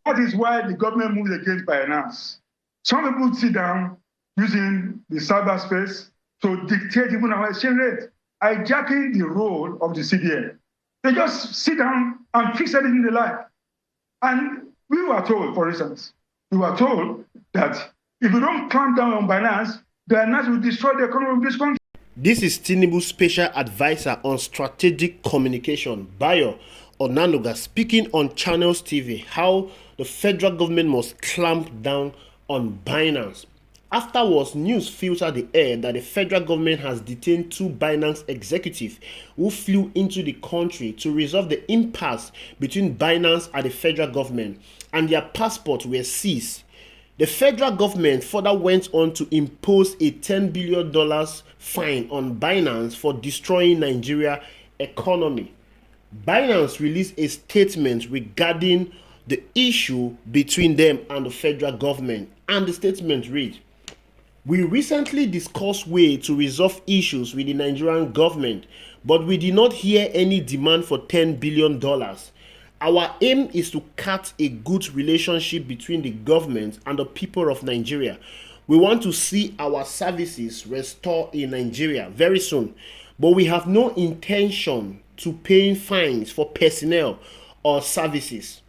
That is why the government moved against Binance. Some people sit down using the cyberspace to dictate even our exchange rate, hijacking the role of the CBN. They just sit down and fix anything they like. And we were told, for instance, that if you don't clamp down on Binance will destroy the economy of this country. This is Tinubu's special advisor on strategic communication, Bayo Onanuga, speaking on Channels TV how the federal government must clamp down on Binance. Afterwards, news filtered the air that the federal government has detained 2 Binance executives who flew into the country to resolve the impasse between Binance and the federal government, and their passports were seized. The federal government further went on to impose a $10 billion fine on Binance for destroying Nigeria's economy. Binance released a statement regarding the issue between them and the federal government, and the statement read, "We recently discussed ways to resolve issues with the Nigerian government, but we did not hear any demand for $10 billion. Our aim is to cut a good relationship between the government and the people of Nigeria. We want to see our services restored in Nigeria very soon, but we have no intention to paying fines for personnel or services."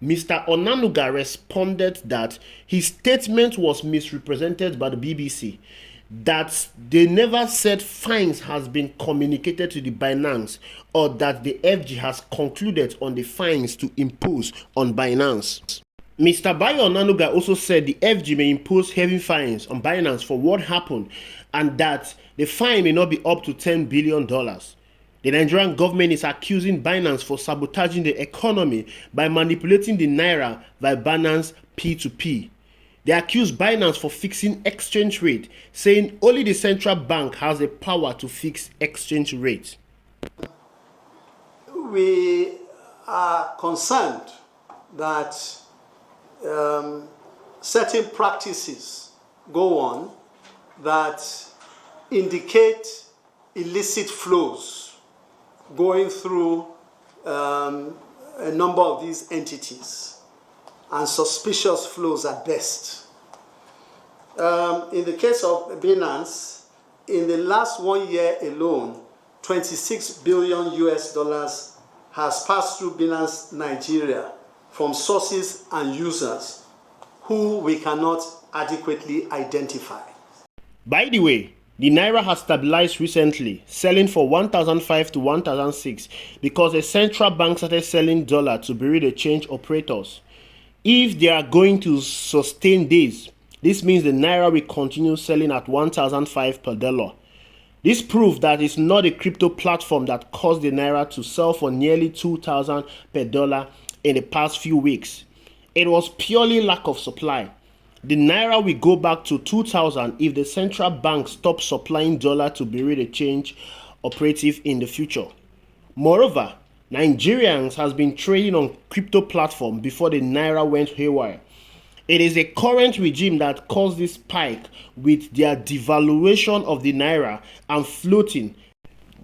Mr. Onanuga responded that his statement was misrepresented by the BBC, that they never said fines has been communicated to the Binance, or that the FG has concluded on the fines to impose on Binance. Mr. Bayo Onanuga also said the FG may impose heavy fines on Binance for what happened, and that the fine may not be up to $10 billion. The Nigerian government is accusing Binance for sabotaging the economy by manipulating the naira via Binance P2P. They accuse Binance for fixing exchange rate, saying only the central bank has the power to fix exchange rate. We are concerned that certain practices go on that indicate illicit flows going through a number of these entities, and suspicious flows at best. In the case of Binance, in the last 1 year alone, $26 billion has passed through Binance Nigeria from sources and users who we cannot adequately identify. By the way, the naira has stabilized recently, selling for 1,005 to 1,006 because the central bank started selling dollar to bury the change operators. If they are going to sustain this means the naira will continue selling at 1,005 per dollar. This proves that it's not a crypto platform that caused the naira to sell for nearly 2,000 per dollar in the past few weeks. It was purely lack of supply. The naira will go back to 2,000 if the central bank stops supplying dollar to bury the change operative in the future. Moreover, Nigerians has been trading on crypto platform before the naira went haywire. It is the current regime that caused this spike with their devaluation of the naira and floating.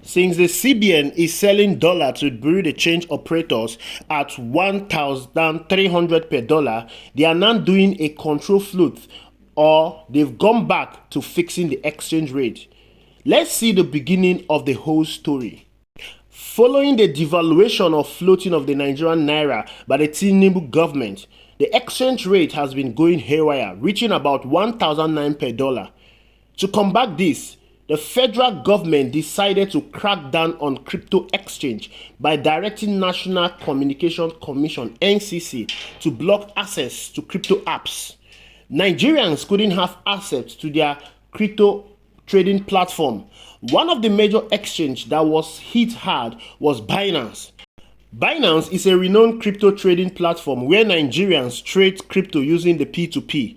Since the CBN is selling dollar to bury the change operators at 1,300 per dollar, they are now doing a control float, or they've gone back to fixing the exchange rate. Let's see the beginning of the whole story. Following the devaluation of floating of the Nigerian naira by the Tinubu government, the exchange rate has been going haywire, reaching about 1,009 per dollar. To combat this, the federal government decided to crack down on crypto exchange by directing National Communications Commission (NCC) to block access to crypto apps. Nigerians couldn't have access to their crypto trading platform. One of the major exchanges that was hit hard was Binance. Binance is a renowned crypto trading platform where Nigerians trade crypto using the P2P.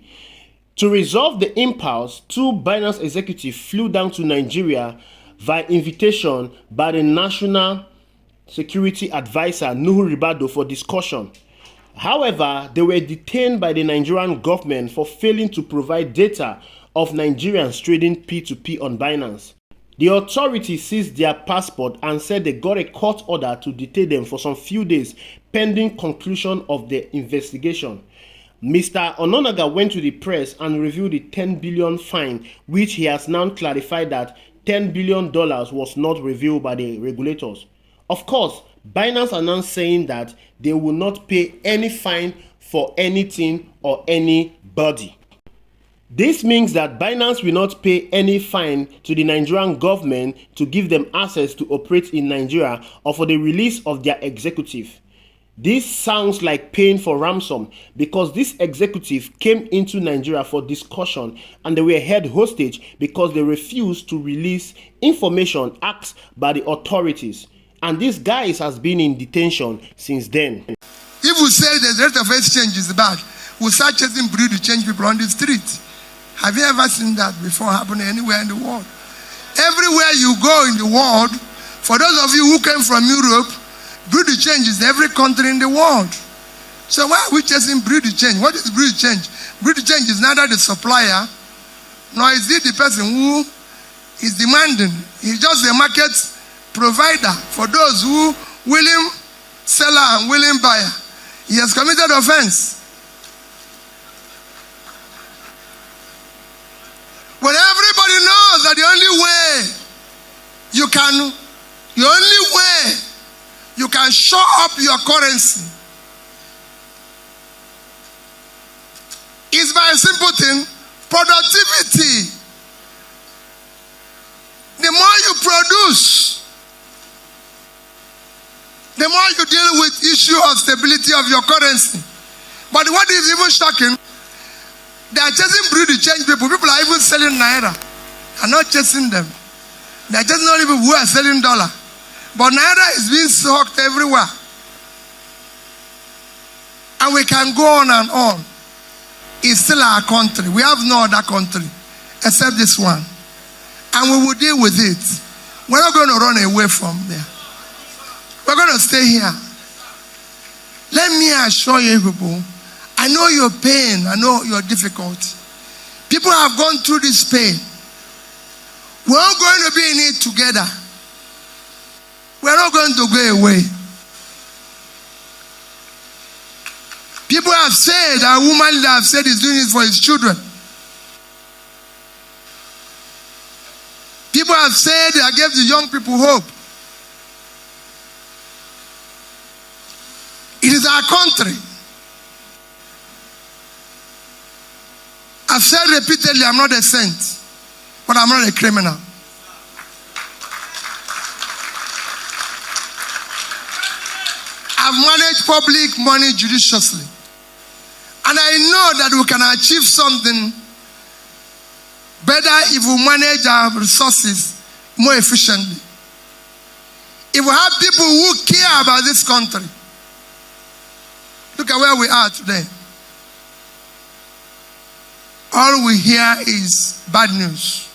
To resolve the impasse, 2 Binance executives flew down to Nigeria via invitation by the National Security Advisor Nuhu Ribadu for discussion. However, they were detained by the Nigerian government for failing to provide data of Nigerians trading P2P on Binance. The authorities seized their passport and said they got a court order to detain them for some few days pending conclusion of the investigation. Mr. Ononaga went to the press and revealed the 10 billion fine, which he has now clarified that $10 billion was not revealed by the regulators. Of course, Binance are now saying that they will not pay any fine for anything or anybody. This means that Binance will not pay any fine to the Nigerian government to give them access to operate in Nigeria or for the release of their executive. This sounds like paying for ransom because this executive came into Nigeria for discussion and they were held hostage because they refused to release information asked by the authorities. And this guy has been in detention since then. If we say the rate of exchange is bad, we'll start chasing breed to change people on the street. Have you ever seen that before happen anywhere in the world? Everywhere you go in the world, for those of you who came from Europe, breed to change is every country in the world. So why are we chasing breed to change? What is breed to change? Breed to change is neither the supplier, nor is it the person who is demanding. He's just a market provider for those who willing seller and willing buyer. He has committed offense. But everybody knows that the only way you can show up your currency is by a simple thing, productivity. The more you produce, the more you deal with issue of stability of your currency. But what is even shocking, they are chasing breed to change people. People are even selling naira. They are not chasing them. They are chasing only people who are selling dollar. But naira is being sucked everywhere. And we can go on and on. It's still our country. We have no other country except this one. And we will deal with it. We're not going to run away from there. We're going to stay here. Let me assure you people, I know your pain. I know your difficulty. People have gone through this pain. We're all going to be in it together. We're not going to go away. People have said, a woman that have said he's doing it for his children. People have said they gave the young people hope. It is our country. I've said repeatedly, I'm not a saint, but I'm not a criminal. I've managed public money judiciously. And I know that we can achieve something better if we manage our resources more efficiently. If we have people who care about this country. Look at where we are today. All we hear is bad news.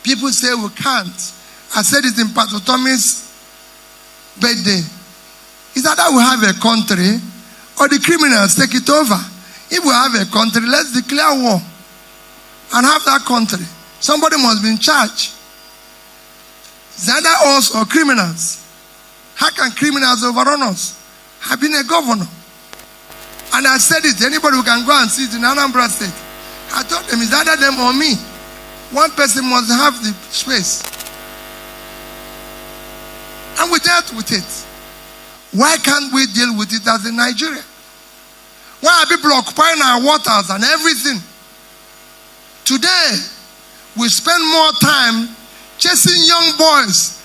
People say we can't. I said it in Pastor Tommy's birthday. Is that we have a country or the criminals take it over? If we have a country, let's declare war and have that country. Somebody must be in charge. Is either us or criminals. How can criminals overrun us? I've been a governor. And I said it, anybody who can go and see it in Anambra State. I told them, it's either them or me. One person must have the space. And we dealt with it. Why can't we deal with it as in Nigeria? Why are people occupying our waters and everything? Today, we spend more time chasing young boys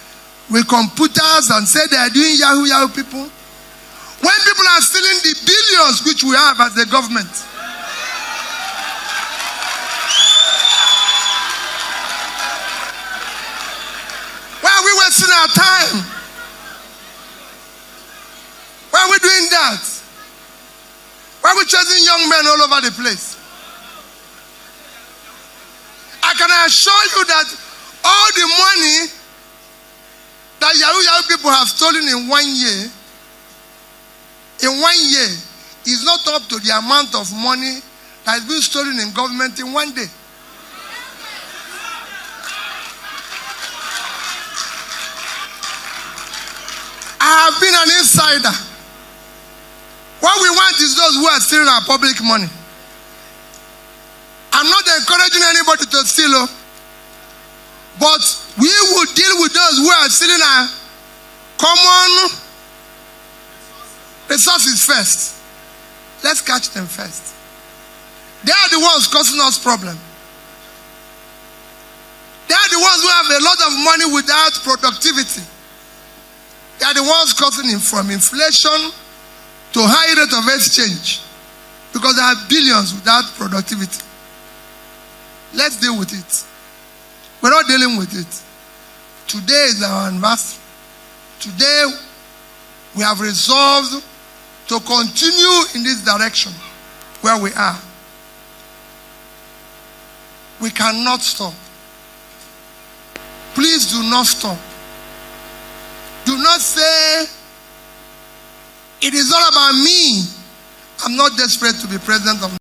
with computers and say they are doing Yahoo people. When people are stealing the billions which we have as the government. Why are we wasting our time? Why are we doing that? Why are we chasing young men all over the place? I can assure you that all the money that Yahoo people have stolen in 1 year, is not up to the amount of money that has been stolen in government in 1 day. I have been an insider. What we want is those who are stealing our public money. I'm not encouraging anybody to steal, but we will deal with those who are stealing our common resources first. Let's catch them first. They are the ones causing us problems. They are the ones who have a lot of money without productivity. They are the ones causing it from inflation to high rate of exchange because they have billions without productivity. Let's deal with it. We're not dealing with it. Today is our anniversary. Today we have resolved to continue in this direction where we are. We cannot stop. Please do not stop. Do not say, it is all about me. I'm not desperate to be president of